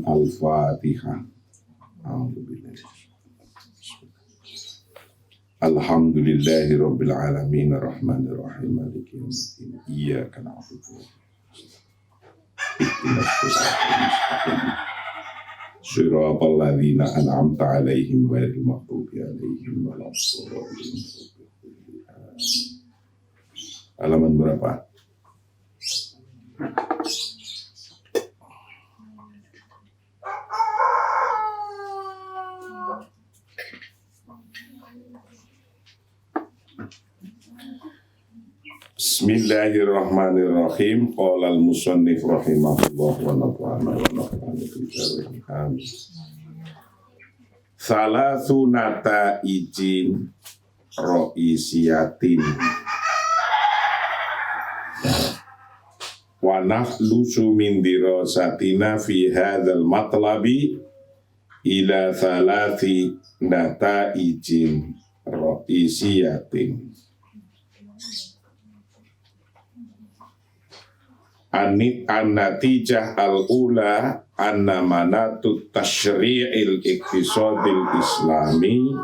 Al-Fatihah. Alhamdulillahi Rabbil Alamin Ar-Rahmanir Rahim Maliki Yawmiddin Iyyaka na'budu wa ihdinas siratal mustaqim Shiratal ladzina an'amta 'alaihim ghairil maghdubi 'alaihim waladdallin. Halaman berapa? Bismillahirrahmanirrahim. Qala al-musannif rahimahullah wa nafa'ana wa nafa'ana bil jawari. Amin. Salatsu nata'ijin ra'isiyatin wa nahlusu min dirasatina fi hadzal matlabi ila salati nata'ijin ra'isiyatin. An-natijah al-ula anna manatut tasyri'il iktisadil islami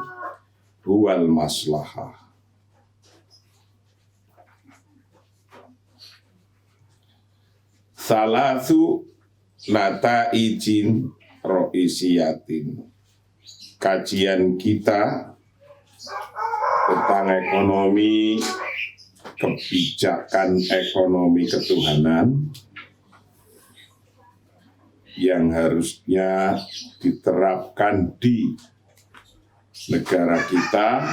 huwal maslahah. Salatsu nata'ijin ra'isiyatin. Kajian kita tentang ekonomi, kebijakan ekonomi ketuhanan yang harusnya diterapkan di negara kita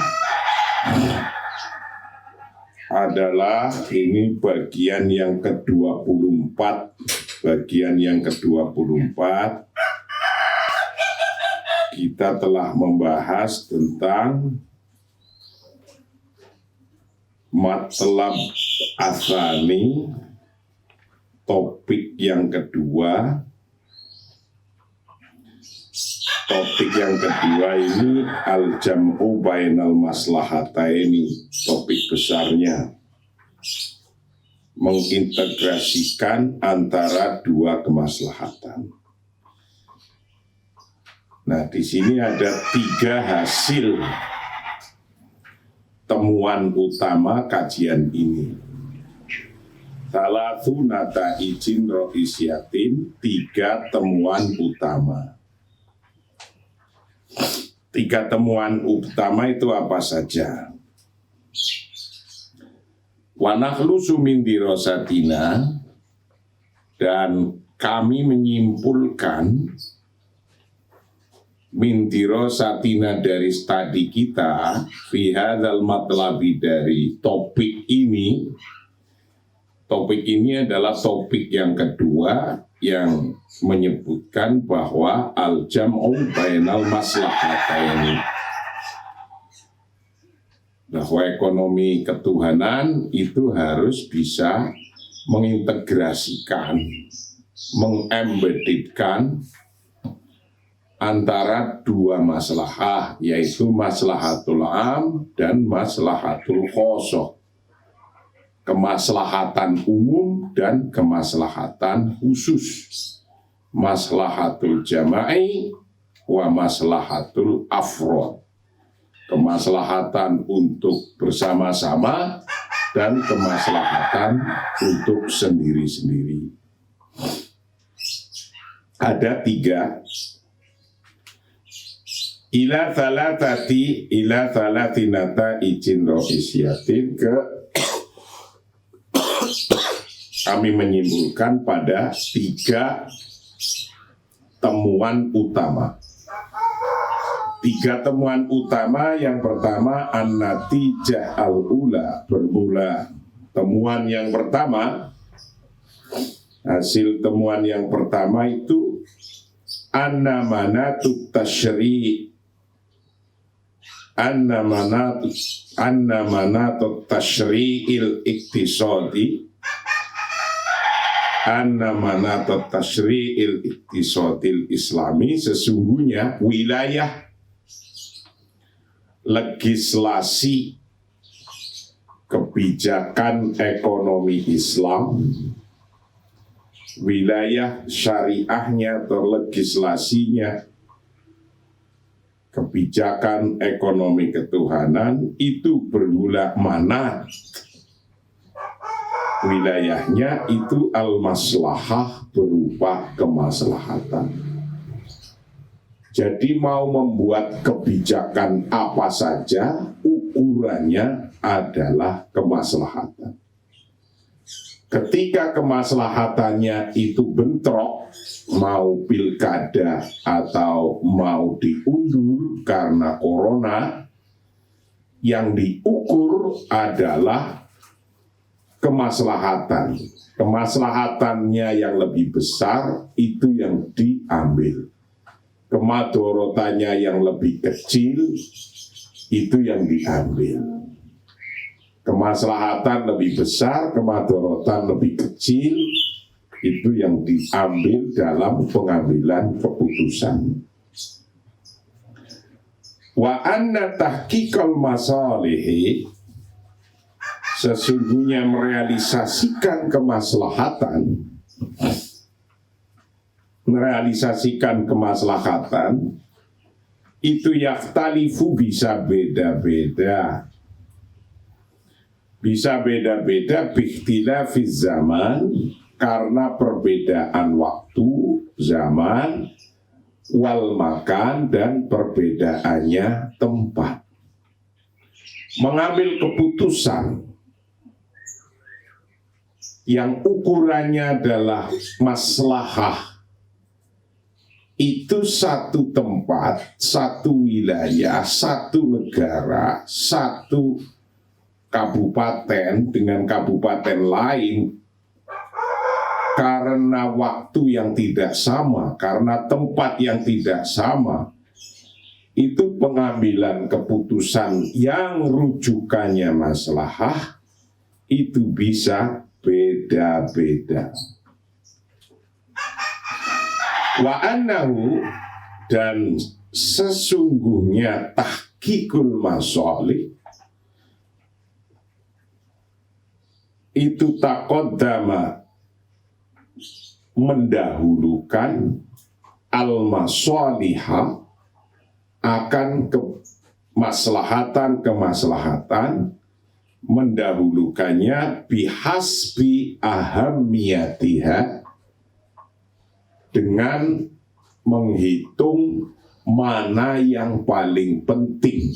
adalah ini bagian yang ke-24. Bagian yang ke-24 kita telah membahas tentang matlab asani, topik yang kedua. Topik yang kedua ini al-jam'u bainal maslahataini, topik besarnya mengintegrasikan antara dua kemaslahatan. Nah, di sini ada 3 hasil temuan utama kajian ini. Salatsu nata'ijin ra'isiyatin, 3 temuan utama. 3 temuan utama itu apa saja? Wa nakhlusu min dirasatina, dan kami menyimpulkan min dirasatina dari studi kita fi hadzal matlabi, dari topik ini. Topik ini adalah topik yang kedua yang menyebutkan bahwa al-jam'u bainal maslahataini, bahwa ekonomi ketuhanan itu harus bisa mengintegrasikan, mengembeditkan antara dua maslahah, yaitu maslahatul am dan maslahatul khosoh, kemaslahatan umum dan kemaslahatan khusus, maslahatul jama'i wa maslahatul afrod, kemaslahatan untuk bersama-sama dan kemaslahatan untuk sendiri-sendiri. Ada 3. Ila thalathi nata'ijin ra'isiyatin, kami menyimpulkan pada 3 temuan utama. 3 temuan utama. Yang pertama an-natijah al-ula, bermula. Temuan yang pertama, hasil temuan yang pertama itu anna manatut tasyri', anna manatut tasyri'il iktisadi, anna manatut tasyri'il iktisadil islami, sesungguhnya wilayah legislasi kebijakan ekonomi Islam wilayah syariahnya atau legislasinya, kebijakan ekonomi ketuhanan itu berulah mana wilayahnya itu al-maslahah berupa kemaslahatan. Jadi mau membuat kebijakan apa saja ukurannya adalah kemaslahatan. Ketika kemaslahatannya itu bentrok, mau pilkada atau mau diundur karena corona, yang diukur adalah kemaslahatan. Kemaslahatannya yang lebih besar itu yang diambil. Kemadorotannya yang lebih kecil itu yang diambil. Kemaslahatan lebih besar, kemadorotan lebih kecil itu yang diambil dalam pengambilan keputusan. Wa anna tahqiqal masalihi, sesungguhnya merealisasikan kemaslahatan, itu yaftalifu bisa beda-beda. Bisa beda-beda bikhtilafiz zaman, karena perbedaan waktu, zaman, wal makan, dan perbedaannya tempat. Mengambil keputusan yang ukurannya adalah maslahah, itu satu tempat, satu wilayah, satu negara, satu kabupaten dengan kabupaten lain, karena waktu yang tidak sama, karena tempat yang tidak sama, itu pengambilan keputusan yang rujukannya maslahah itu bisa beda-beda. Wa annahu, dan sesungguhnya tahqiqul masalih itu taqaddama, mendahulukan al-masalihah, akan kemaslahatan, mendahulukannya bihasbi ahammiyatiha, dengan menghitung mana yang paling penting,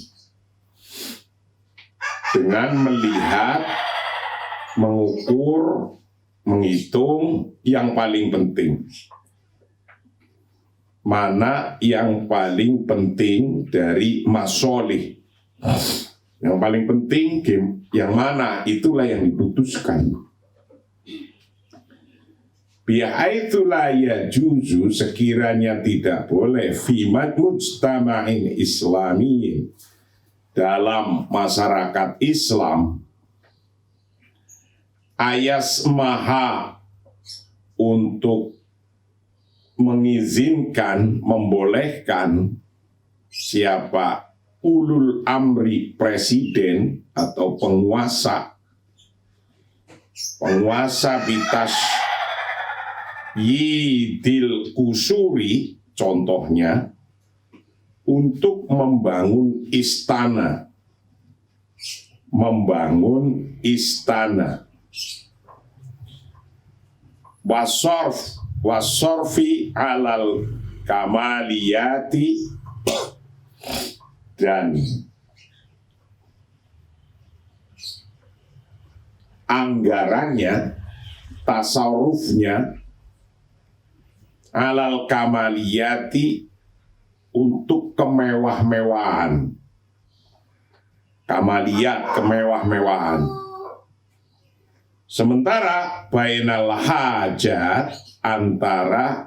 dengan melihat, mengukur, menghitung yang paling penting. Mana yang paling penting dari masolih. Yang paling penting yang mana, itulah yang diputuskan. Bihaitsu la yajuzu, sekiranya tidak boleh, fi mujtama'in islamiyyin, dalam masyarakat Islam, ayas maha, untuk mengizinkan, membolehkan siapa ulul amri, presiden atau penguasa bitas yidil kusuri, contohnya untuk membangun istana, wasorfi alal kamaliyati, dan anggarannya, tasarrufnya alal kamaliyati, untuk kemewah-mewahan. Kamaliyat, kemewah-mewahan. Sementara bainal hajat,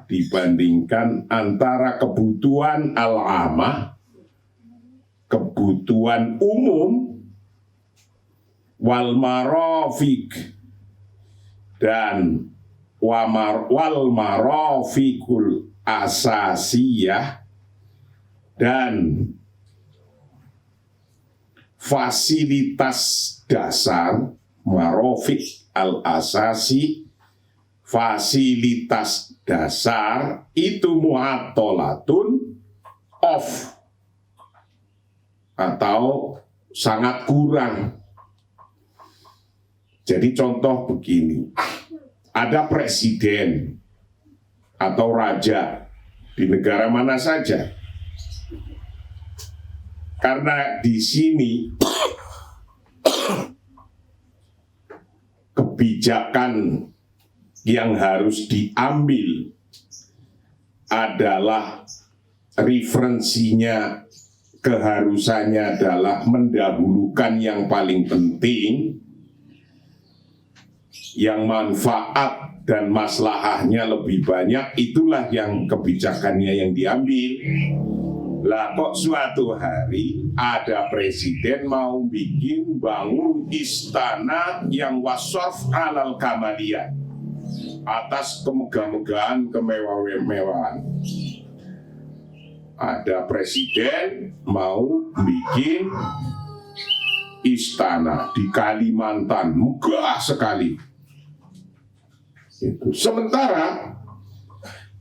dibandingkan antara kebutuhan al-amah, kebutuhan umum, wal marafiq, dan wal marafiqul asasiyah, dan fasilitas dasar, marafiq al-asasi, fasilitas dasar itu mu'attolatun, off atau sangat kurang. Jadi contoh begini, ada presiden atau raja di negara mana saja, karena di sini kebijakan yang harus diambil adalah referensinya, keharusannya adalah mendahulukan yang paling penting, yang manfaat dan maslahahnya lebih banyak, itulah yang kebijakannya yang diambil. Lah kok suatu hari ada presiden mau bangun istana yang wasaf alal kamaliyah, atas kemegah-megahan, kemewah-mewahan. Ada presiden mau bikin istana di Kalimantan, megah sekali. Itu. Sementara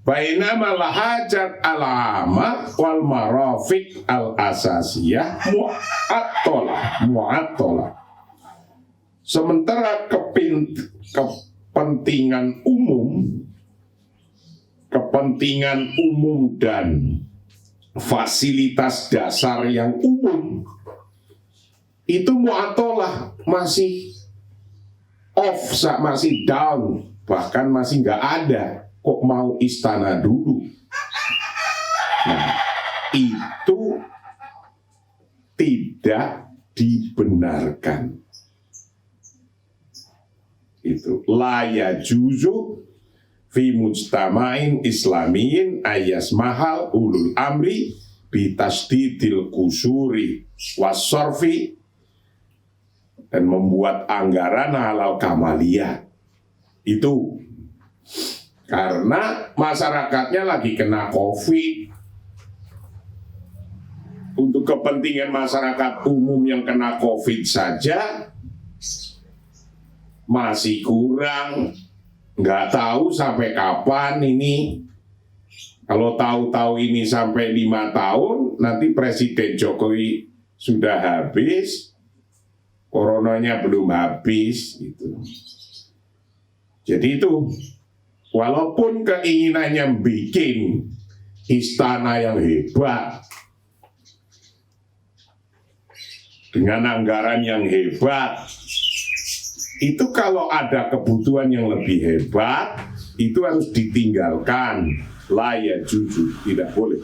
bainama lahajat al-amma wal marafiq al-asasiyah mu'attolah. Sementara kepentingan umum dan fasilitas dasar yang umum itu mu'attolah, masih off, masih down, bahkan masih nggak ada. Kok mau istana dulu? Nah, itu tidak dibenarkan. Itu la yajuzu fi mujtama'in islamiyin ayas mahal ulul amri bitasdidil kusuri wasorfi, dan membuat anggaran halal kamaliyah. Itu karena masyarakatnya lagi kena COVID. Untuk kepentingan masyarakat umum yang kena COVID saja masih kurang. Nggak tahu sampai kapan ini. Kalau tahu-tahu ini sampai 5 tahun, nanti Presiden Jokowi sudah habis, coronanya belum habis gitu. Jadi itu, walaupun keinginannya bikin istana yang hebat, dengan anggaran yang hebat, itu kalau ada kebutuhan yang lebih hebat, itu harus ditinggalkan. Layak jujur, tidak boleh.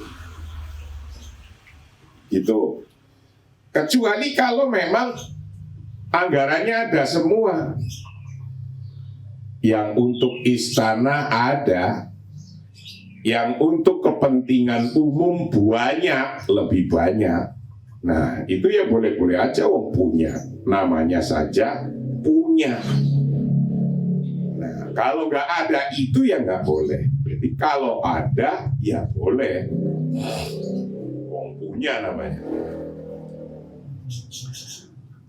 Gitu. Kecuali kalau memang anggarannya ada semua. Yang untuk istana ada, yang untuk kepentingan umum banyak, lebih banyak. Nah, itu ya boleh-boleh aja wong punya. Namanya saja punya. Nah, kalau nggak ada itu ya nggak boleh. Jadi kalau ada ya boleh. Wong punya namanya.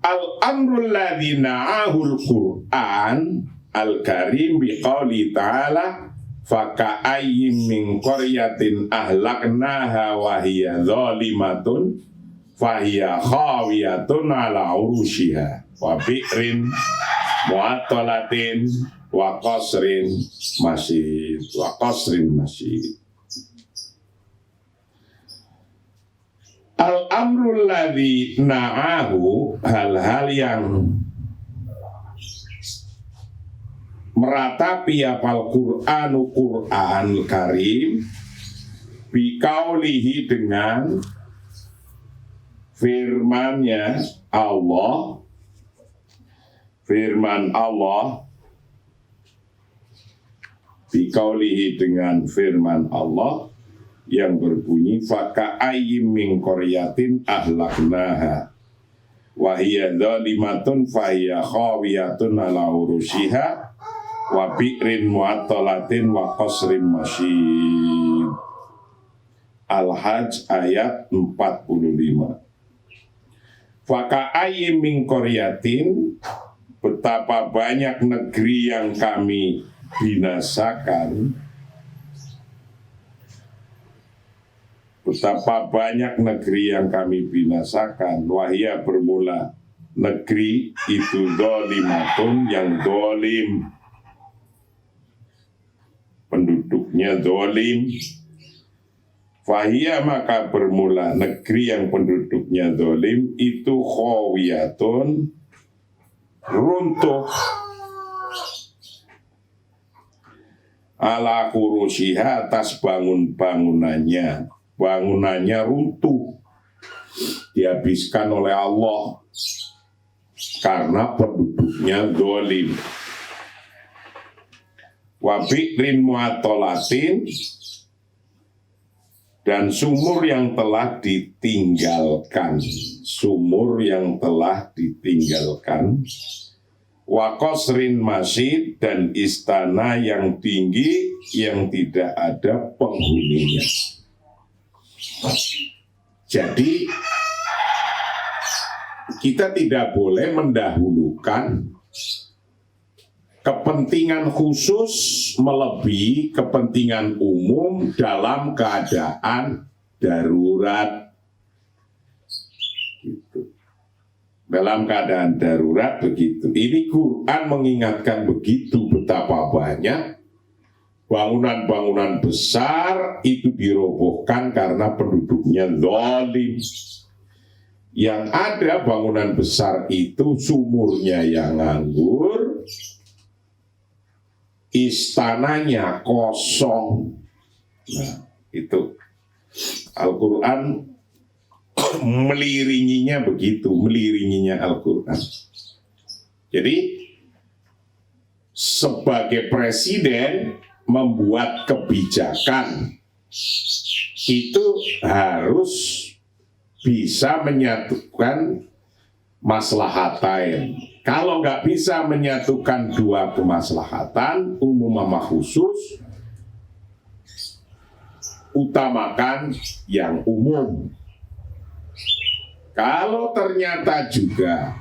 Al-amrul ladzi na'ahul Qur'an al-karim biqauli ta'ala faka'ayyim min qaryatin ahlaknaha wa hiya zalimatun fahiya khawiyatun ala urushiha wa bi'rin mu'attalatin wa qasrin masyid. Al-amrul ladzi na'ahu, hal-hal yang meratapi apal Qur'anu Qur'an Karim biqaulihi, dengan firman-Nya Allah, firman Allah, biqaulihi, dengan firman Allah yang berbunyi faka'ayyim min qaryatin ahlaknaha wa hiya zalimatun fa hiya khawiyatun ala urushiha wa bi'rin mu'attalatin wa qasrin masyid. Al-Hajj ayat 45. Faka'ayyim min qaryatin, betapa banyak negeri yang kami binasakan, betapa banyak negeri yang kami binasakan. Wahia bermula, negeri itu zalimatun, yang zalim, penduduknya zalim. Fahia, maka bermula negeri yang penduduknya zalim itu khawiyatun, runtuh, ala kurushiha, atas bangunannya runtuh, dihabiskan oleh Allah karena penduduknya zalim. Wa bi'rin mu'attalatin, dan sumur yang telah ditinggalkan, wa qasrin masyid, dan istana yang tinggi yang tidak ada penghuninya. Jadi kita tidak boleh mendahulukan kepentingan khusus melebihi kepentingan umum dalam keadaan darurat. Gitu. Dalam keadaan darurat begitu. Ini Quran mengingatkan begitu, betapa banyak bangunan-bangunan besar itu dirobohkan karena penduduknya zalim. Yang ada bangunan besar itu sumurnya yang nganggur, istananya kosong. Nah, itu Al-Quran meliringinya begitu, meliringinya Al-Quran. Jadi sebagai presiden membuat kebijakan itu harus bisa menyatukan maslahatain. Kalau nggak bisa menyatukan dua kemaslahatan, umum sama khusus, utamakan yang umum. Kalau ternyata juga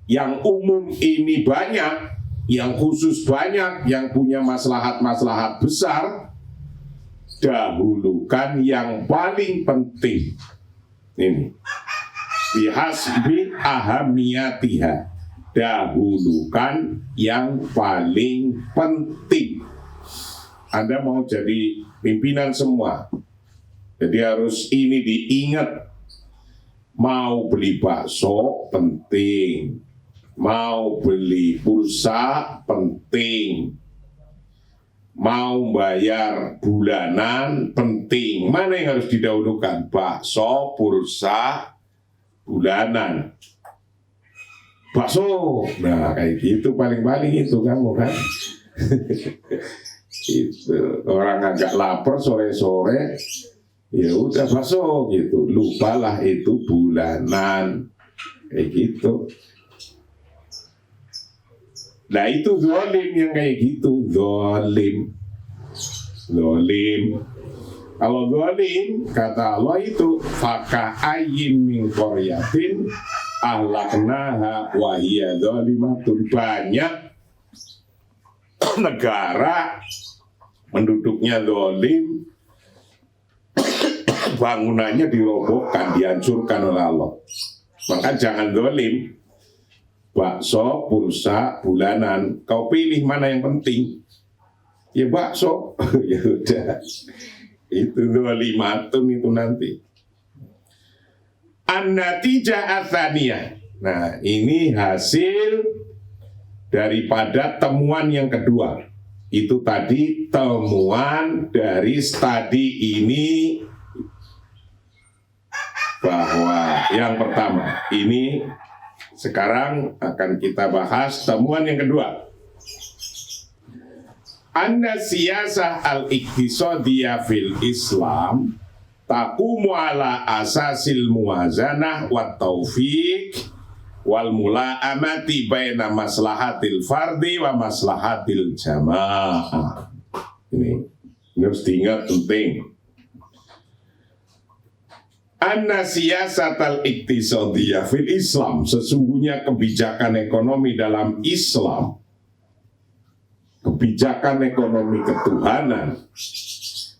yang umum ini banyak, yang khusus banyak, yang punya maslahat-maslahat besar, dahulukan yang paling penting. Ini bihasbi ahamiyatiha, dahulukan yang paling penting. Anda mau jadi pimpinan semua, jadi harus ini diingat. Mau beli bakso penting, mau beli pulsa penting, mau bayar bulanan penting. Mana yang harus didahulukan? Bakso, pulsa, bulanan. Bakso, nah kayak gitu paling-paling itu kamu kan. Itu orang agak lapar sore-sore, ya udah bakso gitu, lupalah itu bulanan kayak gitu. Nah itu zalim yang kayak gitu, zalim. Kalau zalim, kata Allah itu faka ayyin min qaryatin ahlaknaha wa hiya zalimatun. Banyak negara penduduknya zalim, bangunannya dirobohkan, dihancurkan oleh Allah. Maka jangan zalim. Bakso, pulsa, bulanan, kau pilih mana yang penting? Ya bakso. Ya udah. Itu zalimatun itu nanti. An-natijah atsaniyah. Nah, ini hasil daripada temuan yang kedua. Itu tadi temuan dari studi ini, bahwa yang pertama ini sekarang akan kita bahas temuan yang kedua. Anna siyasah al-iqtisadiyah fil Islam taqumu ala asasil muwazanah wa taufiq wal mula'amati baina maslahatil fardi wa maslahatil jamaah. Ini harus diingat, penting. Anna siyasatal iqtisadiyah fil Islam, sesungguhnya kebijakan ekonomi dalam Islam kebijakan ekonomi ketuhanan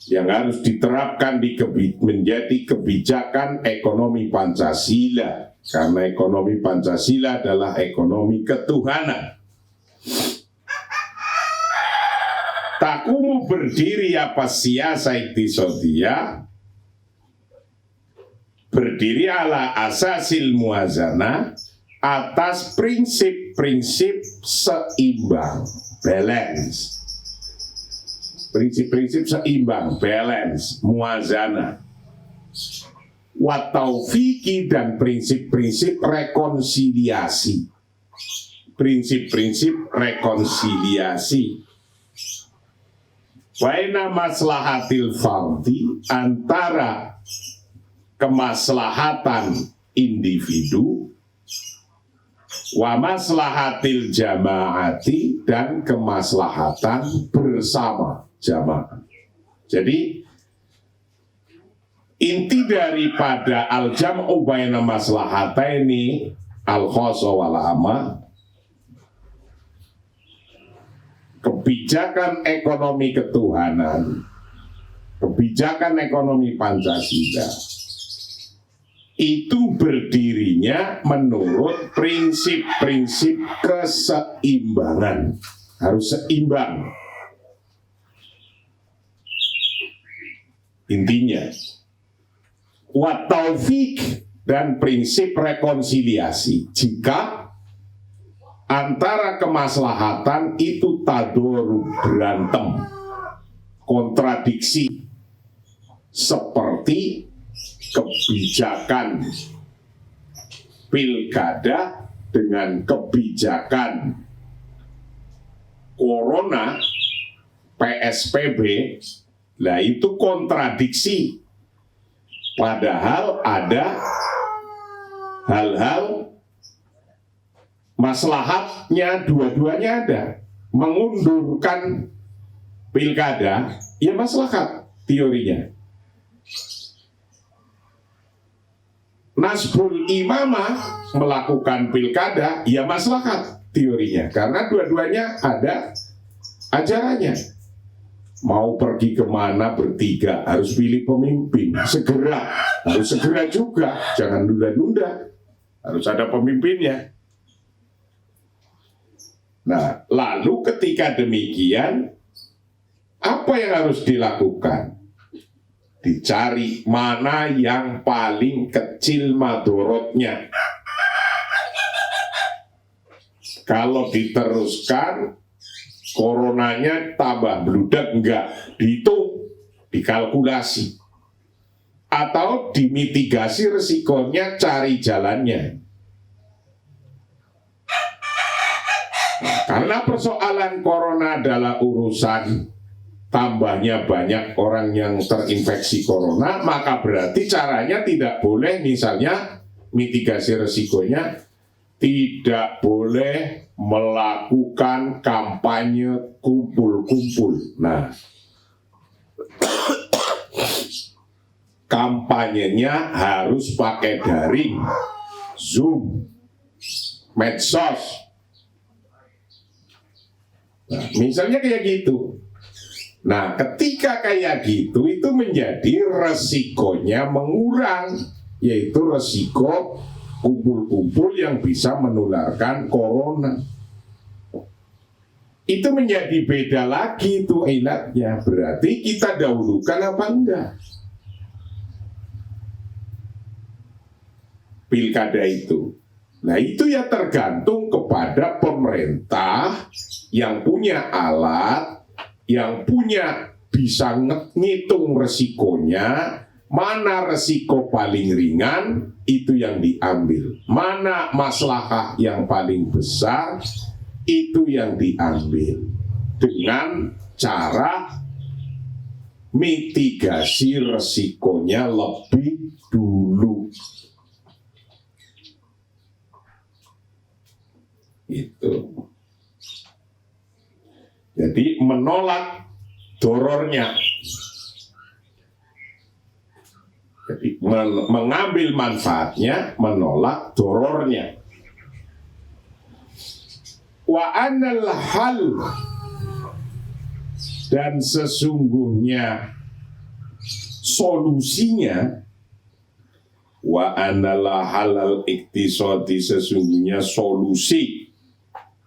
yang harus diterapkan menjadi kebijakan ekonomi Pancasila, karena ekonomi Pancasila adalah ekonomi ketuhanan. Takumu berdiri apa siasa iktisadia, berdiri ala asasil muazana, atas prinsip-prinsip seimbang, balance. Prinsip-prinsip seimbang, balance, muazana, wataufiki, dan prinsip-prinsip rekonsiliasi. Prinsip-prinsip rekonsiliasi. Baina maslahatil fardi, antara kemaslahatan individu, wa maslahatil jamaati, dan kemaslahatan bersama jamaah. Jadi inti daripada al-jam'u baina maslahataini al-khassa wal amma, kebijakan ekonomi ketuhanan, kebijakan ekonomi Pancasila itu berdirinya menurut prinsip-prinsip keseimbangan, harus seimbang. Intinya wa taufik, dan prinsip rekonsiliasi. Jika antara kemaslahatan itu tadoru, berantem, kontradiksi, seperti kebijakan pilkada dengan kebijakan corona, PSBB, nah itu kontradiksi. Padahal ada hal-hal maslahatnya, dua-duanya ada. Mengundurkan pilkada, ya maslahat teorinya. Nasbul imamah, melakukan pilkada, ya maslahat teorinya. Karena dua-duanya ada ajarannya. Mau pergi kemana bertiga, harus pilih pemimpin, segera, harus segera juga, jangan nunda-nunda, harus ada pemimpinnya. Nah, lalu ketika demikian, apa yang harus dilakukan? Dicari mana yang paling kecil madorotnya. Kalau diteruskan, coronanya tambah bludak, enggak, dihitung, dikalkulasi. Atau dimitigasi resikonya, cari jalannya. Karena persoalan corona adalah urusan tambahnya banyak orang yang terinfeksi corona, maka berarti caranya tidak boleh, misalnya mitigasi resikonya, tidak boleh melakukan kampanye kumpul-kumpul. Nah, kampanyenya harus pakai daring, Zoom, medsos. Nah, misalnya kayak gitu. Nah, ketika kayak gitu, itu menjadi resikonya mengurang, yaitu resiko kumpul-kumpul yang bisa menularkan corona. Itu menjadi beda lagi itu ilatnya. Berarti kita dahulukan apa enggak pilkada itu. Nah, itu ya tergantung kepada pemerintah yang punya alat, yang punya bisa ngitung resikonya, mana resiko paling ringan, itu yang diambil. Mana maslahah yang paling besar, itu yang diambil. Dengan cara mitigasi resikonya lebih dulu. Itu. Jadi menolak dorornya. Jadi mengambil manfaatnya, menolak dorornya. Wa anal hal Dan sesungguhnya solusinya wa anala halal iktisadi, sesungguhnya solusi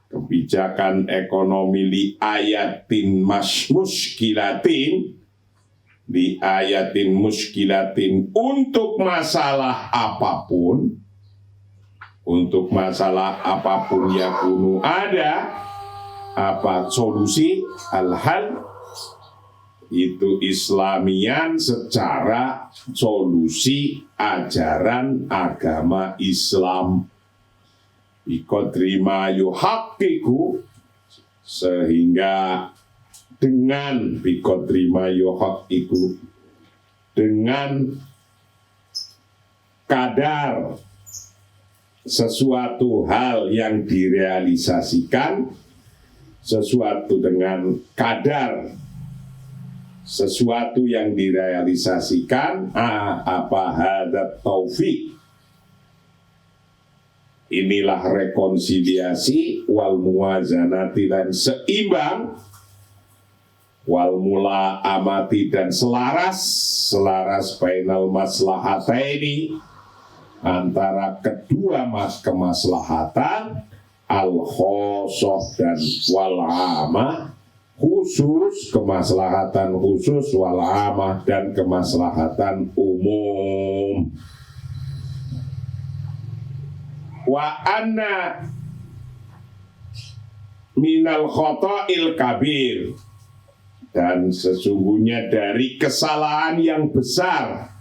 kebijakan ekonomi li ayatin muskilatin, di ayatin muskilatin, untuk masalah apapun, untuk masalah apapun yakunu ada apa solusi al-hal itu islamian, secara solusi ajaran agama Islam, biqadri ma yuhaqqiqu, sehingga dengan biqadri ma yuhaqqiqu, dengan kadar sesuatu hal yang direalisasikan, sesuatu dengan kadar sesuatu yang direalisasikan, apa hadat taufik, inilah rekonsiliasi, wal muwazanati, dan seimbang, wal mula amati, dan selaras bainal maslahataini, antara kedua kemaslahatan, al khosoh dan wal amah, khusus, kemaslahatan khusus, wal amah, dan kemaslahatan umum. Wa anna minal khota'il kabir, dan sesungguhnya dari kesalahan yang besar.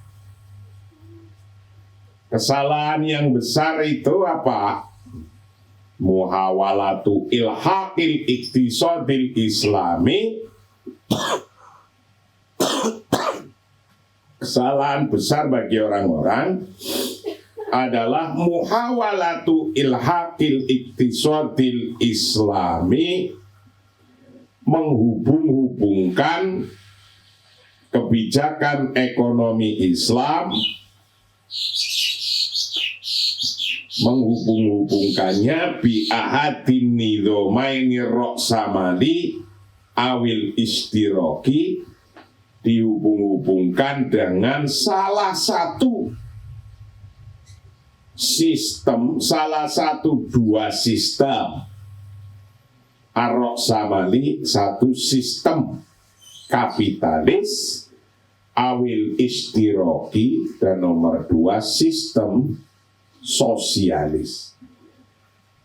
Kesalahan yang besar itu apa? Muhawalatu ilhaqil iktisadil islami, kesalahan besar bagi orang-orang adalah muhawalatu ilhaqil iktisadil islami, menghubung-hubungkan kebijakan ekonomi Islam, menghubung-hubungkannya bi ahadin nidhomaini roksamali awil istiroki, dihubung-hubungkan dengan salah satu sistem, salah satu dua sistem. Ar-roksamali, satu sistem kapitalis, awil istiroki, dan nomor dua sistem sosialis.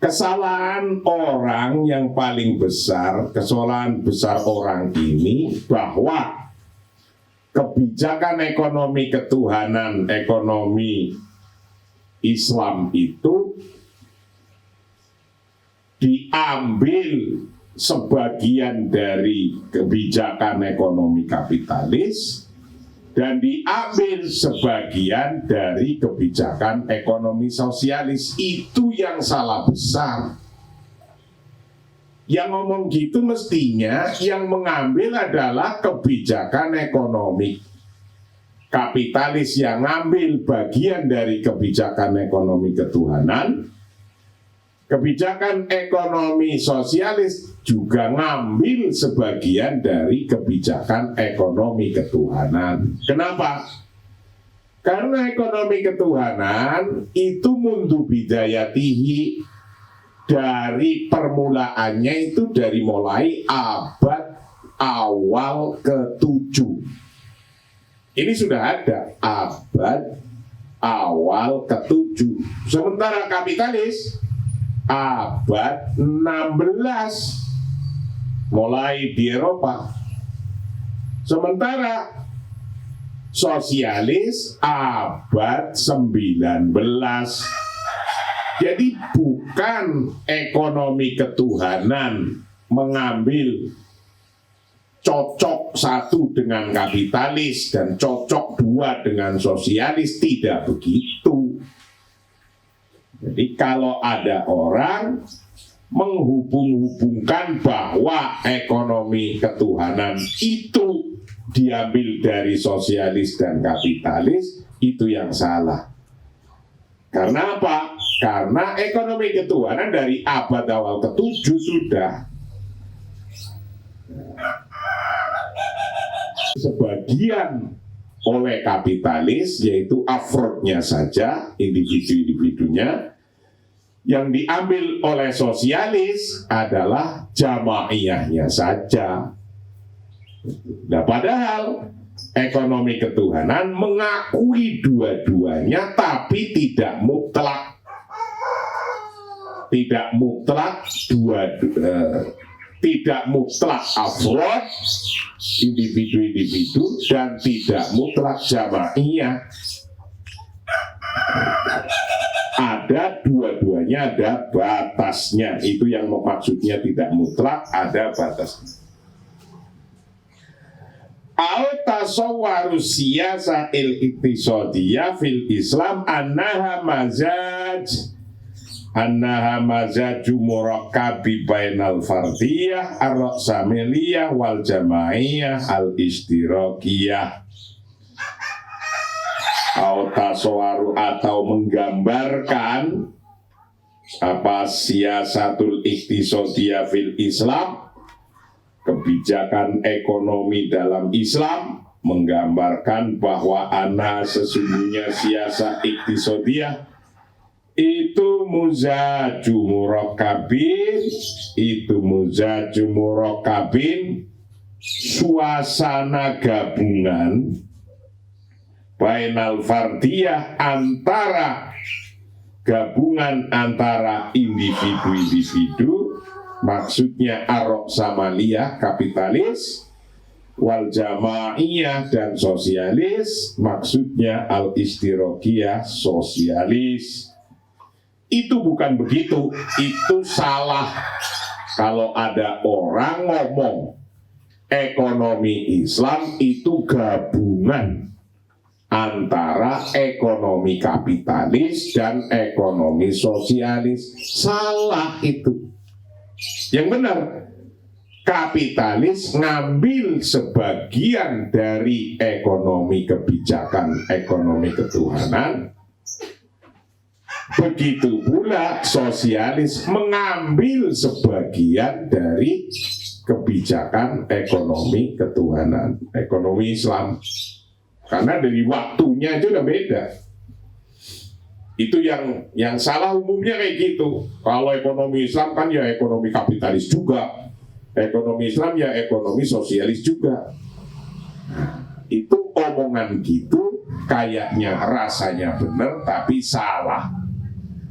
Kesalahan orang yang paling besar, kesalahan besar orang ini, bahwa kebijakan ekonomi ketuhanan, ekonomi Islam itu diambil sebagian dari kebijakan ekonomi kapitalis dan diambil sebagian dari kebijakan ekonomi sosialis. Itu yang salah besar. Yang ngomong gitu mestinya yang mengambil adalah kebijakan ekonomi kapitalis, yang ngambil bagian dari kebijakan ekonomi ketuhanan. Kebijakan ekonomi sosialis juga ngambil sebagian dari kebijakan ekonomi ketuhanan. Kenapa? Karena ekonomi ketuhanan itu mundu bidayatihi, dari permulaannya itu dari mulai abad awal ke-7. Ini sudah ada abad awal ke-7. Sementara kapitalis abad 16 mulai di Eropa. Sementara sosialis abad 19. Jadi bukan ekonomi ketuhanan mengambil cocok satu dengan kapitalis dan cocok dua dengan sosialis, tidak begitu. Jadi kalau ada orang menghubung-hubungkan bahwa ekonomi ketuhanan itu diambil dari sosialis dan kapitalis, itu yang salah. Karena apa? Karena ekonomi ketuhanan dari abad awal ke-7 sudah. sebagian oleh kapitalis, yaitu afrodnya saja, individu-individunya. Yang diambil oleh sosialis adalah jamaiyahnya saja. Nah, padahal ekonomi ketuhanan mengakui dua-duanya, tapi tidak mutlak. Tidak mutlak tidak mutlak afrod, individu-individu, dan tidak mutlak jamaiyah. Ada dua-duanya, ada batasnya. Itu yang maksudnya tidak mutlak, ada batasnya. Al-tasawwaru siyasa il-iktisadiyah fil Islam annaha mazaju murakkabi bainal fardiyah ar-ra'samaliyah wal jamaiyah al-ishtirakiyah. Al-tasawwaru atau menggambarkan apa siyasatul iktisadiyah fil Islam, kebijakan ekonomi dalam Islam, menggambarkan bahwa sesungguhnya siasat iktisadiyah itu muzaju murakkabin, suasana gabungan bainal fardiyah, gabungan antara individu-individu, maksudnya ar-ra'samaliyah kapitalis, wal jamaiyah dan sosialis, maksudnya al-ishtirakiyah sosialis. Itu bukan begitu, itu salah. Kalau ada orang ngomong ekonomi Islam itu gabungan antara ekonomi kapitalis dan ekonomi sosialis, salah itu. Yang benar, kapitalis ngambil sebagian dari ekonomi kebijakan ekonomi ketuhanan, begitu pula sosialis mengambil sebagian dari kebijakan ekonomi ketuhanan, ekonomi Islam. Karena dari waktunya itu udah beda. Itu yang salah umumnya kayak gitu. Kalau ekonomi Islam kan ya ekonomi kapitalis juga, ekonomi Islam ya ekonomi sosialis juga. Itu omongan gitu kayaknya rasanya benar tapi salah.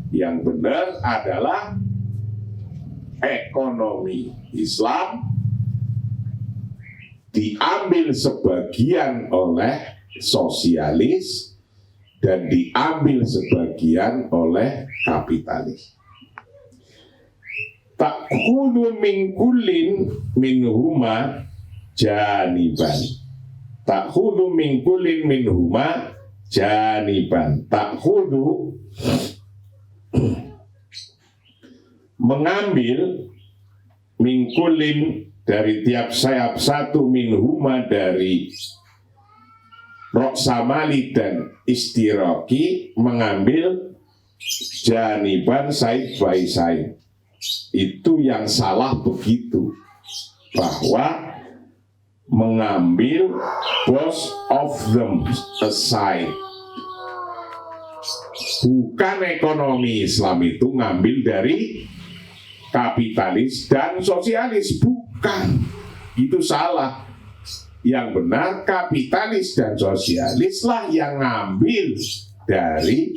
Yang benar adalah ekonomi Islam diambil sebagian oleh sosialis dan diambil sebagian oleh kapitalis. Ta'khudhu min kullin minhuma janiban. Ta'khudhu min kullin minhuma janiban. Ta'khudhu mengambil min kullin dari tiap sayap satu, minhuma dari ra'samali dan istiraki, mengambil janiban side by side. Itu yang salah begitu, bahwa mengambil both of them aside. Bukan ekonomi Islam itu ngambil dari kapitalis dan sosialis, bukan. Itu salah. Yang benar kapitalis dan sosialis lah yang ngambil dari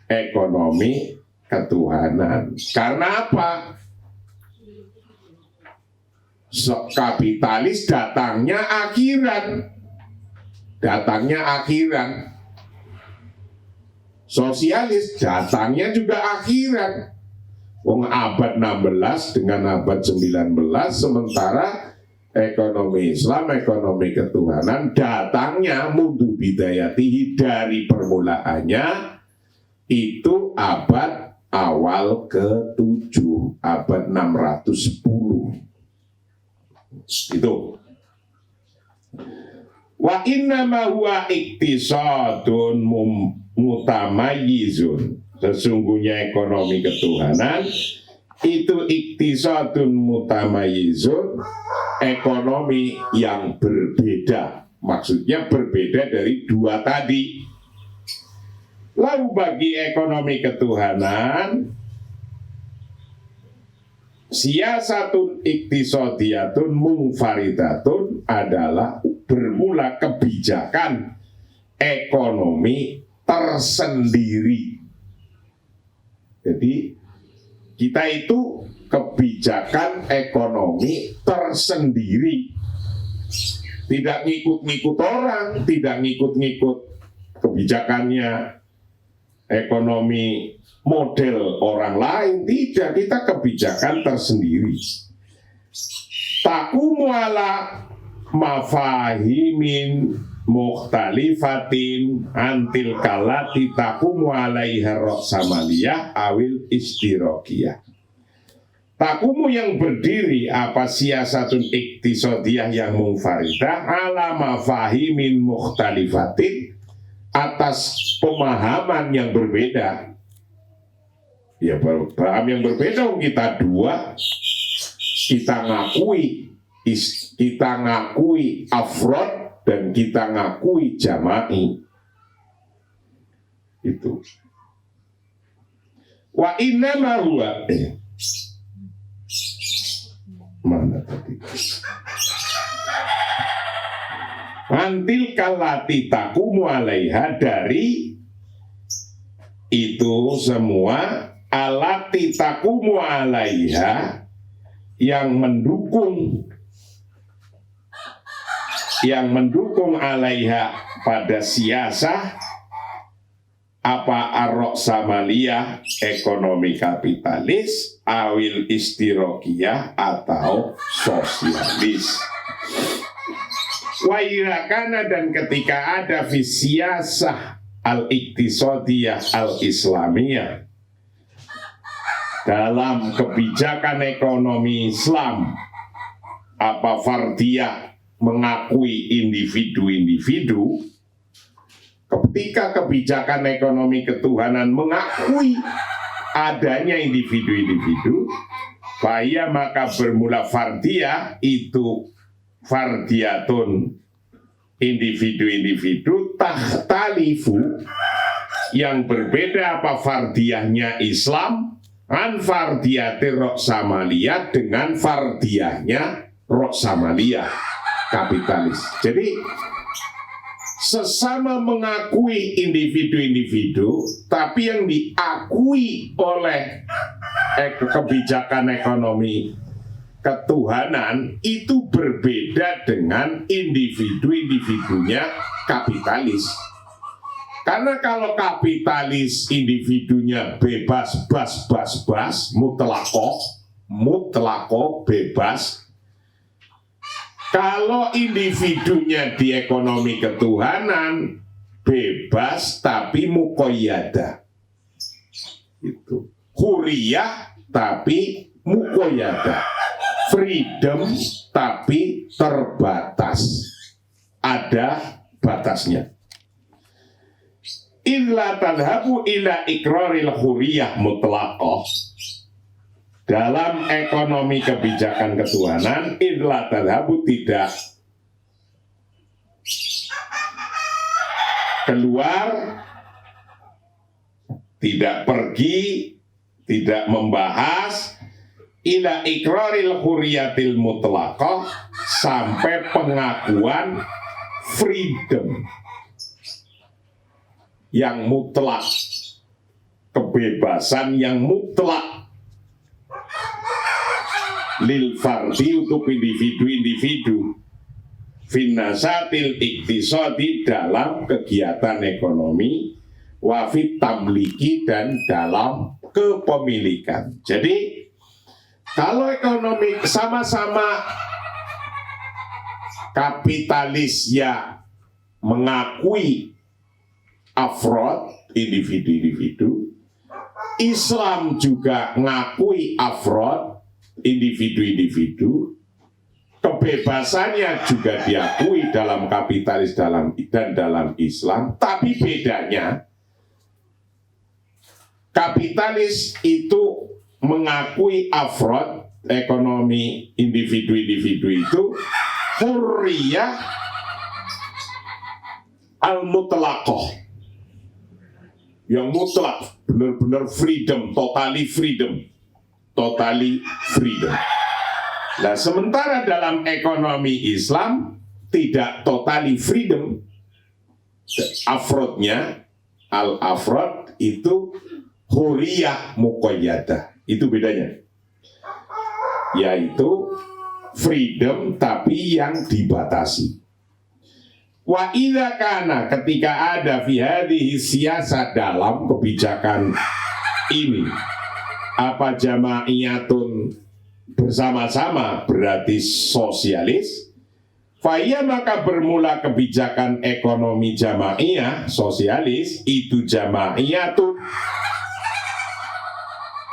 ekonomi ketuhanan. Karena apa? Kapitalis datangnya akhiran. Sosialis datangnya juga akhiran. Abad 16 dengan abad 19, sementara ekonomi Islam, ekonomi ketuhanan datangnya mundu bidayatihi dari permulaannya itu abad awal ke-7, abad 610. Itu. Wa innama huwa iktisadun mutamayyizun. Sesungguhnya ekonomi ketuhanan itu iktisadun mutamayyizun, ekonomi yang berbeda. Maksudnya berbeda dari dua tadi. Lalu bagi ekonomi ketuhanan, siyasatun iktisadiyatun munfaridatun adalah bermula kebijakan ekonomi tersendiri. Jadi kita itu kebijakan ekonomi tersendiri. Tidak ngikut-ngikut orang, tidak ngikut-ngikut kebijakannya ekonomi model orang lain, tidak, kita kebijakan tersendiri. Taqumu ala mafahimin mukhtalifatin antil kalati taqumu alaiha roksamaliyah awil istirokiyah. Takumu yang berdiri apa siyasatun iktisadiyah yang munfaridah ala mafahimin mukhtalifatin atas pemahaman yang berbeda. Ya, paham yang berbeda kita dua, kita ngakui afrod dan kita ngakui jama'i. Itu. Wa innama huwa mana tadi? Antil kalati taqumu alaiha, dari itu semua alati taqumu alaiha yang mendukung alaiha pada siasah apa arok samaliyah ekonomi kapitalis awil istirokiyah atau sosialis. Wairakana, dan ketika ada fisiyasah al-iktisadiyah al-islamiyah dalam kebijakan ekonomi Islam apa fardiyah mengakui individu-individu, ketika kebijakan ekonomi ketuhanan mengakui adanya individu-individu, bahaya maka bermula fardiyah itu fardiyatun individu-individu takhtalifu yang berbeda apa fardiyahnya Islam an fardiyatir roksamaliyah dengan fardiyahnya roksamaliyah kapitalis. Jadi sesama mengakui individu-individu, tapi yang diakui oleh kebijakan ekonomi ketuhanan itu berbeda dengan individu-individunya kapitalis. Karena kalau kapitalis individunya bebas, bas, mutlako, bebas. Kalau individunya di ekonomi ketuhanan bebas tapi muqayyada. Itu. Huriyah tapi muqayyada. Freedom tapi terbatas. Ada batasnya. Illa tadhabu ila iqraril huriyah mutlaqah. Dalam ekonomi kebijakan ketuhanan, illa tadhabu tidak keluar, tidak pergi, tidak membahas ila iqraril huriyatil mutlaqah sampai pengakuan freedom yang mutlak, kebebasan yang mutlak lil fardi untuk individu-individu finnasatil iktisadi dalam kegiatan ekonomi wafit tamliki dan dalam kepemilikan. Jadi kalau ekonomi sama-sama kapitalis ya mengakui afrod individu-individu, Islam juga mengakui afrod individu-individu, kebebasannya juga diakui dalam kapitalis dan dalam Islam, tapi bedanya kapitalis itu mengakui afrod ekonomi individu-individu itu hurriyah al-mutlaqah, yang mutlak, benar-benar freedom, totally freedom. Nah, sementara dalam ekonomi Islam tidak totally freedom, afrodnya, al-afrod itu hurriyah muqayyadah, itu bedanya, yaitu freedom tapi yang dibatasi. Wa idza kana, ketika ada fi hadhihi siyasah, dalam kebijakan ini, apa jamaiyatun, bersama-sama berarti sosialis, faya, maka bermula kebijakan ekonomi jamaiyah sosialis itu jamaiyatun,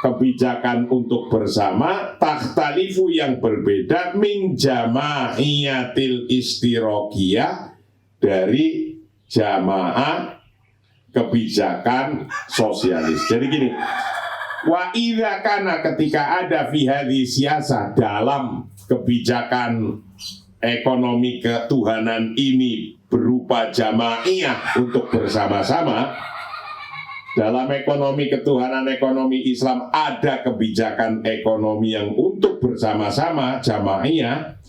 kebijakan untuk bersama, takhtalifu yang berbeda, min jamaiyatil istirokiyah, dari jamaah kebijakan sosialis. Jadi gini, wa idza kana, ketika ada fi hadhihi siyasah, dalam kebijakan ekonomi ketuhanan ini berupa jamaiyah untuk bersama-sama, dalam ekonomi ketuhanan, ekonomi Islam ada kebijakan ekonomi yang untuk bersama-sama, jamaiyah.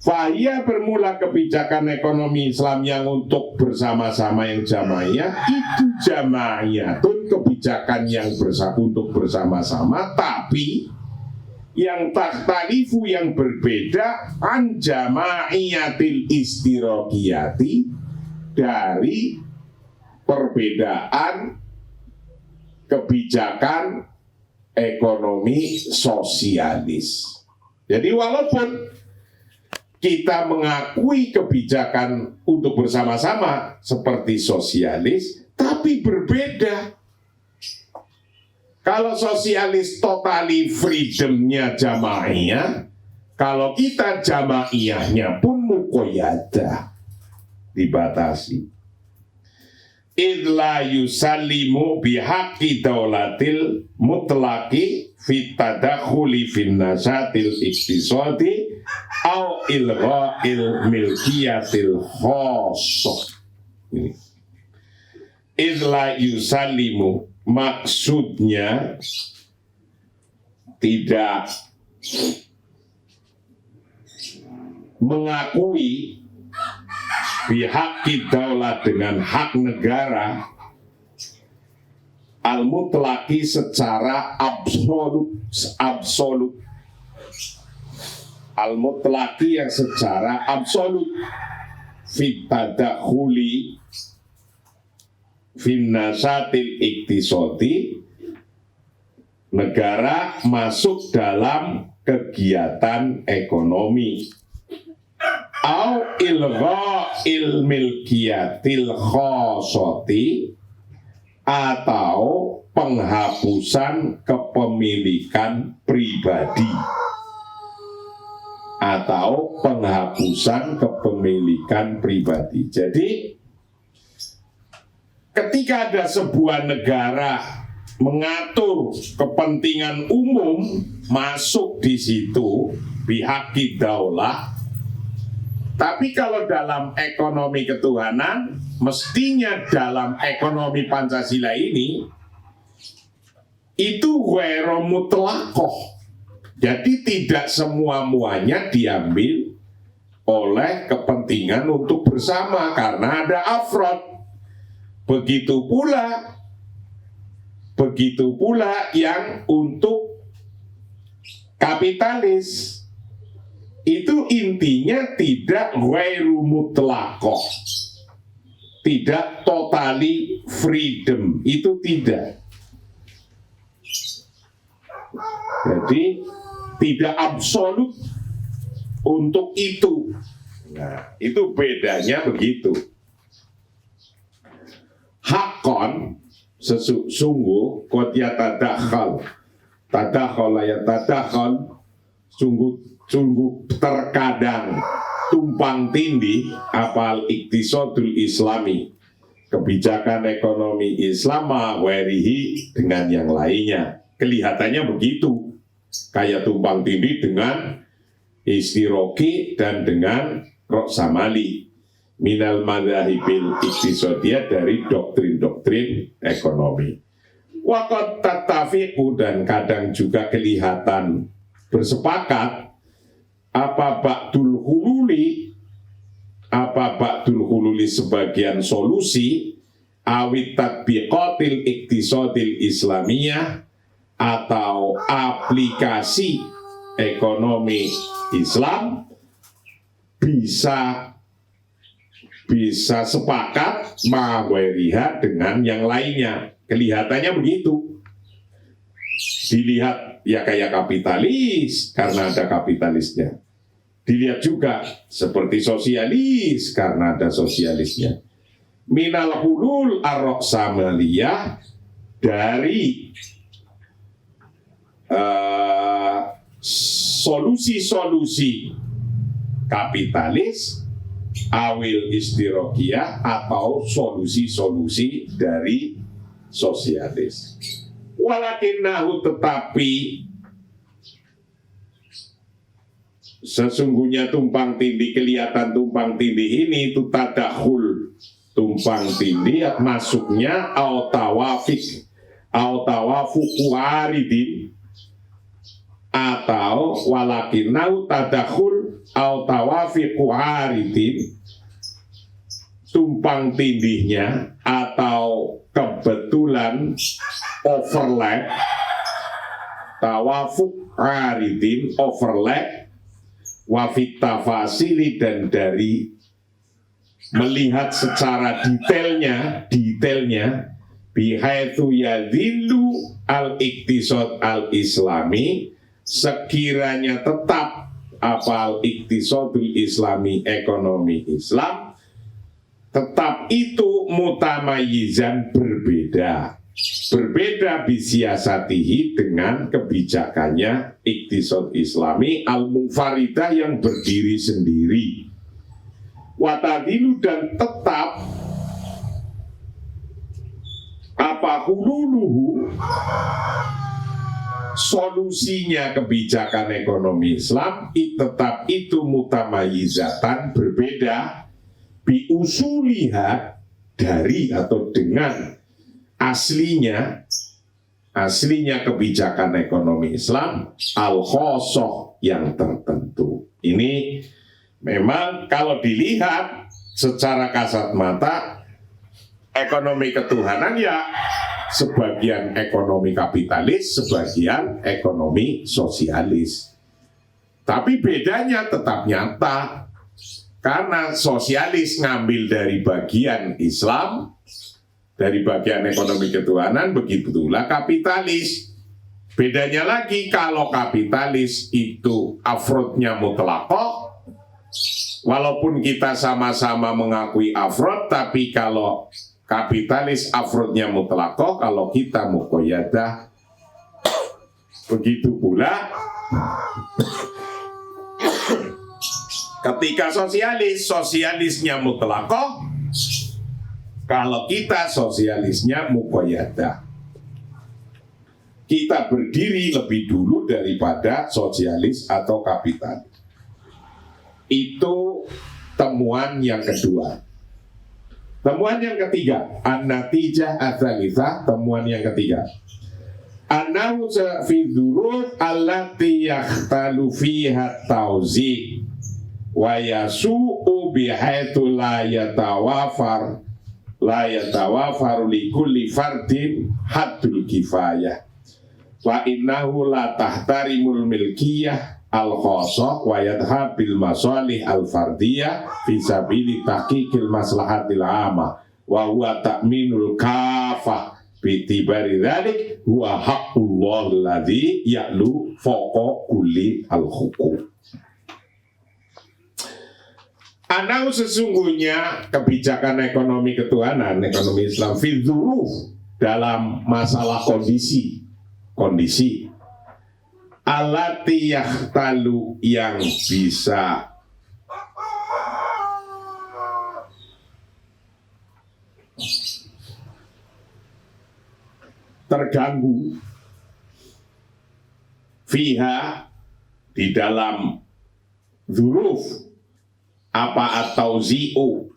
Fahiyah, bermula kebijakan ekonomi Islam yang untuk bersama-sama, yang jamaiyah, itu jamaiyatun, kebijakan yang untuk bersama-sama, tapi yang takhtalifu, yang berbeda, an jamaiyatil istirokiyati, dari perbedaan kebijakan ekonomi sosialis. Jadi walaupun kita mengakui kebijakan untuk bersama-sama seperti sosialis, tapi berbeda. Kalau sosialis totally freedomnya jamaiyah, kalau kita jamaiyahnya pun muqayyadah, dibatasi. Idla yusallimu bihaqqi daulatil mutlaqi fit tadakhuli fin nasatil iktisadi au ilgha'il milkiyatil khossah. Ini idla yusallimu, maksudnya tidak mengakui bihaqqi daulah, dengan hak negara, al-mutlaqi, secara absolut, al-mutlaqi yang secara absolut, fit tadakhuli fin nasatil iktisadi, negara masuk dalam kegiatan ekonomi, au ilgha'il milkiyatil khossati, atau penghapusan kepemilikan pribadi, atau penghapusan kepemilikan pribadi. Jadi ketika ada sebuah negara mengatur kepentingan umum masuk di situ bihaqqi daulah. Tapi kalau dalam ekonomi ketuhanan, mestinya dalam ekonomi Pancasila ini, itu ghairu mutlaqah. Jadi tidak semua-muanya diambil oleh kepentingan untuk bersama, karena ada afrod. Begitu pula yang untuk kapitalis. Itu intinya tidak ghairu mutlaqah, tidak totally freedom, itu tidak. Jadi tidak absolut untuk itu. Nah, itu bedanya begitu. Hakon, sesungguh, qad yatadakhal, tadakhala yatadakhal, sungguh terkadang tumpang tindih apal iktisadul islami, kebijakan ekonomi Islam warihi dengan yang lainnya. Kelihatannya begitu. kayak tumpang tindih dengan istiroki dan dengan roksamali minal madhahibil iktisadiyah dari doktrin-doktrin ekonomi. Wakot tatafiqu dan kadang juga kelihatan bersepakat apa ba'dul hululi sebagian solusi awit tatbiqatil iktisadil islamiyah atau aplikasi ekonomi Islam bisa sepakat maweriha dengan yang lainnya. Kelihatannya begitu. Dilihat ya kayak kapitalis karena ada kapitalisnya. Dilihat juga seperti sosialis karena ada sosialisnya. Minal hulul ar-roksamaliyah dari solusi-solusi kapitalis awil istirokiyah atau solusi-solusi dari sosialis. Walakinnahu tetapi sesungguhnya tumpang tindih, kelihatan tumpang tindih ini itu tadakhul tumpang tindih masuknya tawafuq waridin atau walakinnahu tadakhul tawafiq waridin tumpang tindihnya atau kebetulan overlap tawafuq waridin overlap wafit tafasili dan dari melihat secara detailnya bihaitsu yadhillu al-iktisad al-islami sekiranya tetap al-iktisadul islami ekonomi Islam tetap itu mutamayizan berbeda bisiasatihi dengan kebijakannya iktisad islami al-munfaridah yang berdiri sendiri watadilu dan tetap hululuhu solusinya kebijakan ekonomi Islam tetap itu mutamayizatan berbeda biusuliha dari atau dengan aslinya kebijakan ekonomi Islam al-khosoh yang tertentu. Ini memang kalau dilihat secara kasat mata ekonomi ketuhanan ya sebagian ekonomi kapitalis, sebagian ekonomi sosialis. Tapi bedanya tetap nyata karena sosialis ngambil dari bagian Islam, dari bagian ekonomi ketuhanan, begitulah kapitalis. Bedanya lagi kalau kapitalis itu afrodnya mutlaqah, walaupun kita sama-sama mengakui afrod, tapi kalau kapitalis afrodnya mutlaqah, kalau kita muqayyadah. Begitu pula ketika sosialisnya mutlaqah, kalau kita sosialisnya muqayyadah. Kita berdiri lebih dulu daripada sosialis atau kapitalis. Itu temuan yang kedua. Temuan yang ketiga, an-natijah ats-tsalitsah, temuan yang ketiga. Annahu fi dzuruf allati yakhtalu fiha tawzi' wa yasu'u bihaitsu la yatawafaru li kulli fardin haddul kifayah. Wa innahu la tahtarimul milkiyah al-khosoh wa yadha bil masalih al-fardiyah fi sabili tahqiqil maslahatil amah wa huwa ta'minul kafah bitibari dzalik huwa haqqullah alladzi ya'lu fawqa kulli al-hukum. Anau sesungguhnya kebijakan ekonomi ketuhanan, ekonomi Islam fi dzuruf dalam masalah kondisi alati yakhtalu yang bisa terganggu fiha di dalam dzuruf apa atau zi'u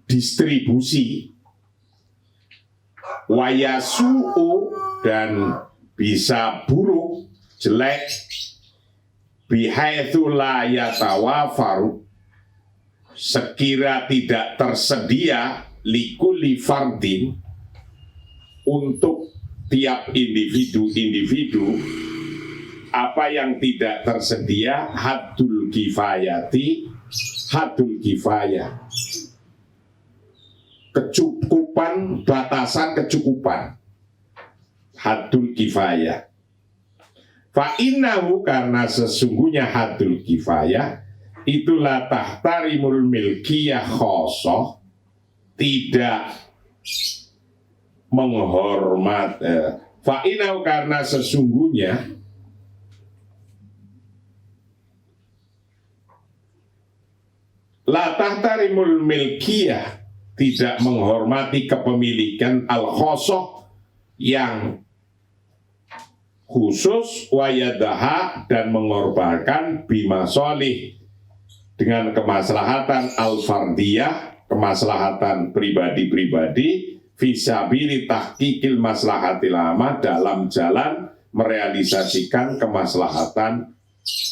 distribusi wayasu'u dan bisa buruk jelek bihaitsu la yatawafaru sekira tidak tersedia likulli fardin untuk tiap individu apa yang tidak tersedia haddul kifayati haddul kifayah kecukupan batasan kecukupan haddul kifayah fa innahu karena sesungguhnya haddul kifayah itulah tahtarimul milkiyah khosoh tidak menghormat fa'inau karena sesungguhnya la tahtarimul milkiyah tidak menghormati kepemilikan al-khosoh yang khusus wayadaha dan mengorbankan bimasolih dengan kemaslahatan al-fardiyah, kemaslahatan pribadi-pribadi, fisabili tahqiqil maslahatil amah dalam jalan merealisasikan kemaslahatan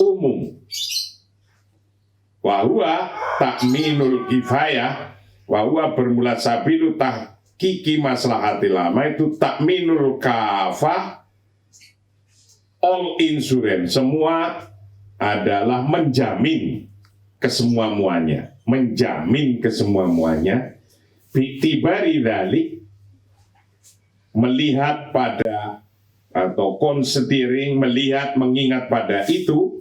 umum. Wahwa takminul kifayah, wahwa bermula sabilu tahqiqi maslahatil amah itu takminul kafah, all insurance, semua adalah menjamin kesemua-muanya, menjamin kesemua-muanya. Bi'tibari dzalik, melihat pada atau considering, melihat mengingat pada itu,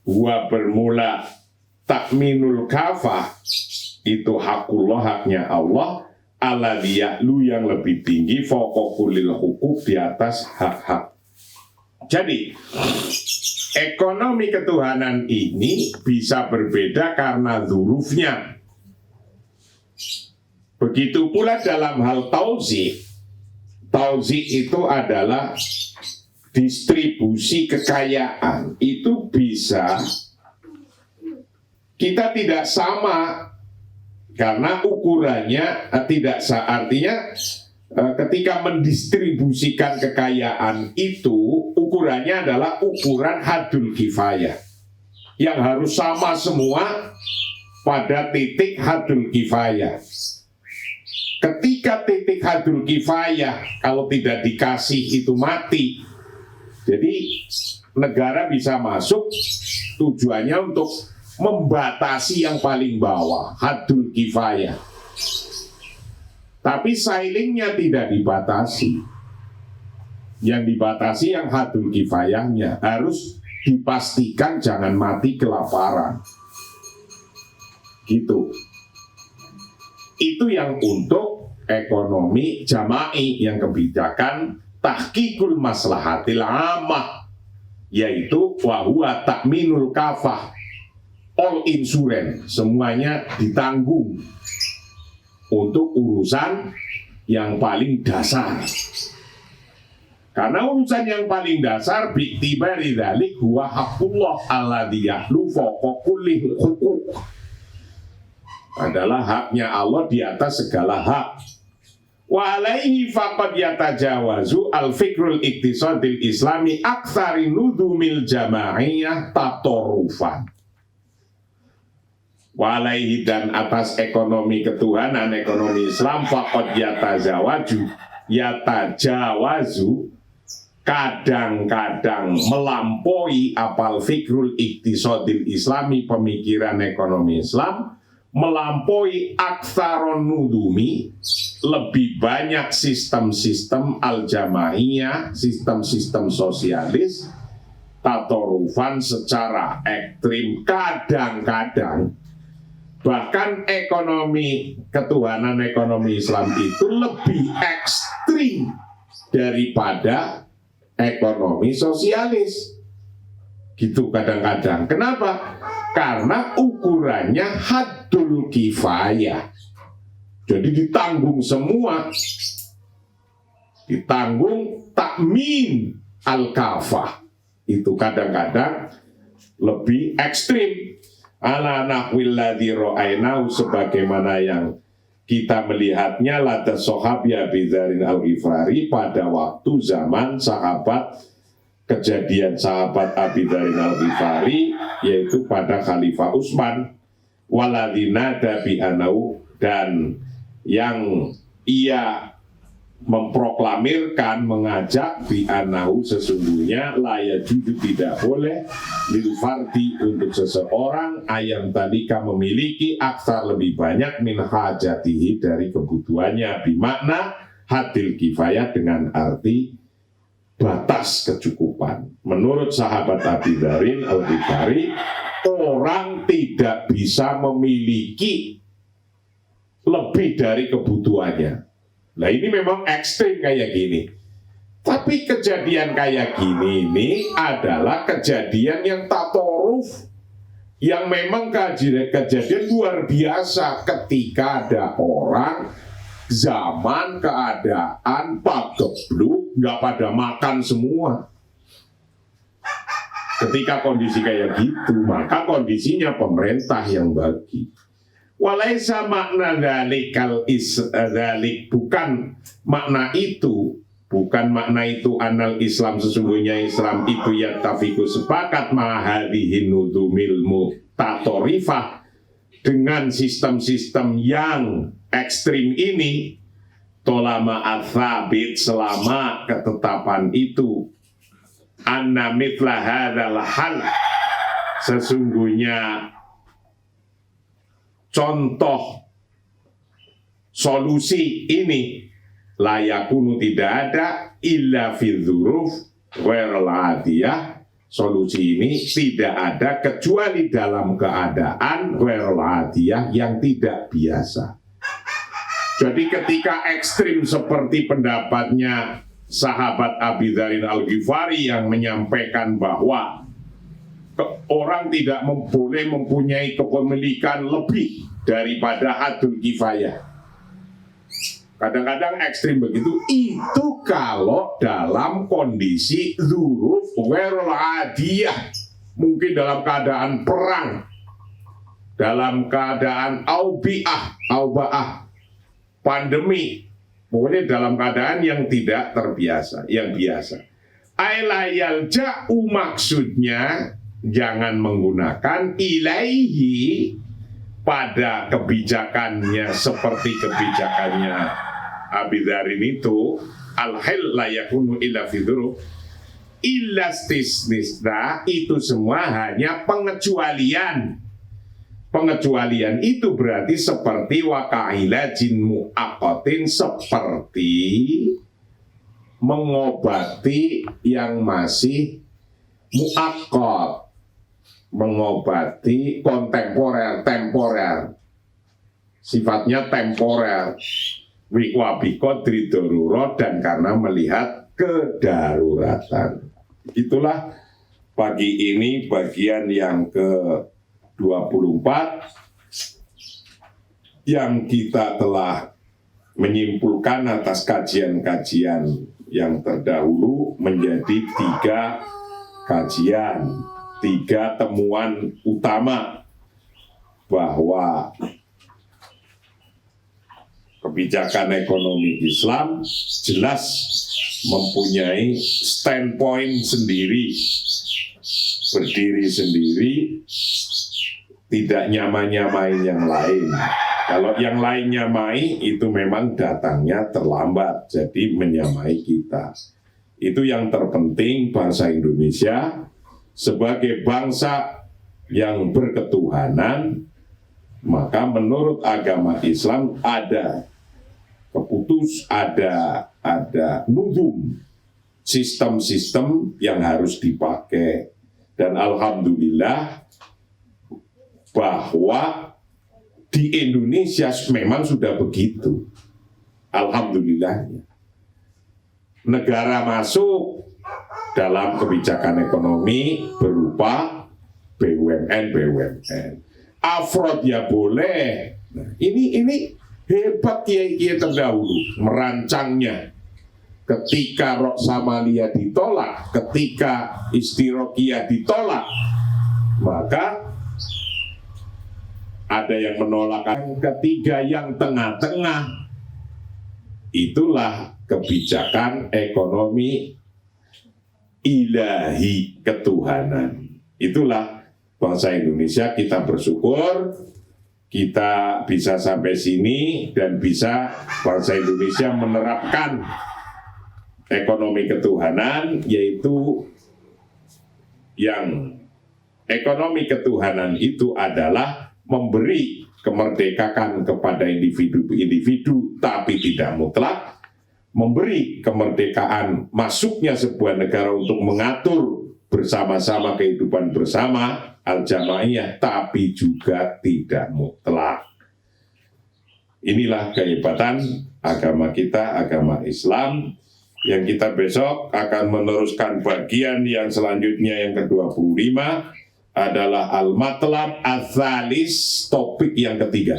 gua bermula takminul kafah itu hakullah, haknya Allah, ala liya'lu yang lebih tinggi fauqakulil hukuk di atas hak-hak. Jadi ekonomi ketuhanan ini bisa berbeda karena dzurufnya. Begitu pula dalam hal tauzi. Tauzi itu adalah distribusi kekayaan. Itu bisa kita tidak sama karena ukurannya tidak artinya ketika mendistribusikan kekayaan itu ukurannya adalah ukuran haddul kifayah yang harus sama semua pada titik haddul kifayah. Ketika titik haddul kifayah kalau tidak dikasih itu mati, jadi negara bisa masuk tujuannya untuk membatasi yang paling bawah haddul kifayah. Tapi sailingnya tidak dibatasi. Yang dibatasi yang haddul kifayahnya. Harus dipastikan jangan mati kelaparan. Gitu. Itu yang untuk ekonomi jama'i, yang kebijakan tahqiqul maslahatil amah, yaitu wahuwa takminul kafah, all insurance, semuanya ditanggung untuk urusan yang paling dasar. Karena urusan yang paling dasar bi'tibari dzalik huwa haqqullah alladzi yahlu fawqa kulli huquq, adalah haknya Allah di atas segala hak. Wa alaihi faqad yatajawazu al-fikrul iktisadil islami aktsari nudumil jama'iyah tatorufan. Wa alaihi dan atas ekonomi ketuhanan, ekonomi Islam faqad yatajawazu kadang-kadang melampaui apal fikrul iktisadil islami, pemikiran ekonomi Islam melampaui aksaron nudumi, lebih banyak sistem-sistem al-jamaiyah, sistem-sistem sosialis, tatorufan secara ekstrim. Kadang-kadang bahkan ekonomi ketuhanan, ekonomi Islam itu lebih ekstrim daripada ekonomi sosialis. Gitu kadang-kadang. Kenapa? Karena ukurannya haddul kifayah. Jadi ditanggung semua. Ditanggung takmin al-kafah. Itu kadang-kadang lebih ekstrim. Ala nahwil ladzi ra'ainahu, sebagaimana yang kita melihatnya lada sahabi Abi Dzarin al-Ghifari pada waktu zaman sahabat, kejadian sahabat Abi Dzarin al-Ghifari, yaitu pada Khalifah Utsman. Waladina dabi anau, dan yang ia memproklamirkan, mengajak bi anau, sesungguhnya layajudu, tidak boleh lil fardi, untuk seseorang ayam tadika, memiliki aksar, lebih banyak min hajatihi, dari kebutuhannya, bimakna hadil kifayah, dengan arti batas kecukupan. Menurut sahabat Abi Dzarin al-Ghifari, orang tidak bisa memiliki lebih dari kebutuhannya. Nah, ini memang ekstrim kayak gini. Tapi kejadian kayak gini ini adalah kejadian yang tatoruf, yang memang kejadian luar biasa ketika ada orang zaman keadaan pagebluk, nggak pada makan semua. Ketika kondisi kayak gitu, maka kondisinya pemerintah yang bagi. Walaisa makna dzalik, bukan makna itu, anal Islam, sesungguhnya Islam itu yattafiqu, sepakat ma'hadihin nudumil mutatorifah, dengan sistem-sistem yang ekstrim ini, tolama atsabit, selama ketetapan itu, anna mithla hadzal hal, sesungguhnya contoh solusi ini layakunu, tidak ada illa fi dzuruf ghairil adiyah, solusi ini tidak ada kecuali dalam keadaan ghairil adiyah, yang tidak biasa. Jadi ketika ekstrim seperti pendapatnya sahabat Abi Dzarin al-Ghifari yang menyampaikan bahwa orang tidak boleh mempunyai kepemilikan lebih daripada hadul kifayah. Kadang-kadang ekstrim begitu, itu kalau dalam kondisi dzuruf ghairul adiyah, mungkin dalam keadaan perang, dalam keadaan auba'ah, pandemi, pokoknya dalam keadaan yang tidak terbiasa, yang biasa. Ailayalja'u, maksudnya jangan menggunakan ilaihi pada kebijakannya seperti kebijakannya Abi Dzarin itu, al-hil la yakunu illa fi dzuruf, illa istisna, itu semua hanya pengecualian. Pengecualian itu berarti seperti wakaila jin mu'aqatin, seperti mengobati yang masih mu'aqat, mengobati temporer, sifatnya temporer, wikwabi qadri darurat, dan karena melihat kedaruratan. Itulah pagi ini bagian yang ke-24 yang kita telah menyimpulkan atas kajian-kajian yang terdahulu menjadi 3 kajian, 3 temuan utama, bahwa kebijakan ekonomi Islam jelas mempunyai standpoint sendiri, berdiri sendiri, tidak nyamai-nyamain yang lain. Kalau yang lain nyamai, itu memang datangnya terlambat, jadi menyamai kita. Itu yang terpenting bangsa Indonesia sebagai bangsa yang berketuhanan, maka menurut agama Islam ada nuzum, sistem-sistem yang harus dipakai. Dan alhamdulillah bahwa di Indonesia memang sudah begitu. Alhamdulillahnya. Negara masuk dalam kebijakan ekonomi berupa BUMN. Afrod ya boleh. Nah, ini hebat kiai-kiai terdahulu merancangnya. ketika Rok Samalia ditolak, ketika Istiroqiyah ditolak, maka ada yang menolak. Yang ketiga, yang tengah-tengah, itulah kebijakan ekonomi ilahi, ketuhanan. Itulah bangsa Indonesia, kita bersyukur kita bisa sampai sini dan bisa bangsa Indonesia menerapkan ekonomi ketuhanan, yaitu yang ekonomi ketuhanan itu adalah memberi kemerdekaan kepada individu-individu tapi tidak mutlak, memberi kemerdekaan masuknya sebuah negara untuk mengatur bersama-sama kehidupan bersama al-jamaiyah tapi juga tidak mutlak. Inilah kehebatan agama kita, agama Islam, yang kita besok akan meneruskan bagian yang selanjutnya, yang ke-25 adalah al-matlab al-thalis, topik yang ketiga.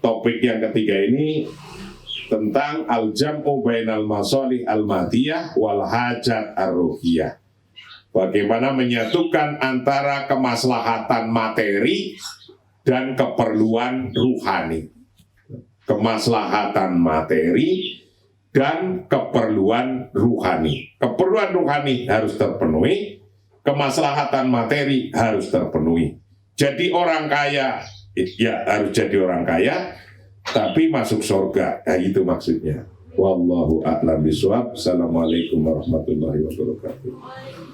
Topik yang ketiga ini tentang al-jam'u bainal masalih al-madiyah wal hajat ar-ruhiyah. Bagaimana menyatukan antara kemaslahatan materi dan keperluan ruhani. Kemaslahatan materi dan keperluan ruhani. Keperluan ruhani harus terpenuhi, kemaslahatan materi harus terpenuhi. Jadi orang kaya, ya harus jadi orang kaya, tapi masuk surga. Nah, itu maksudnya. Wallahu a'lam bishawab. Assalamualaikum warahmatullahi wabarakatuh.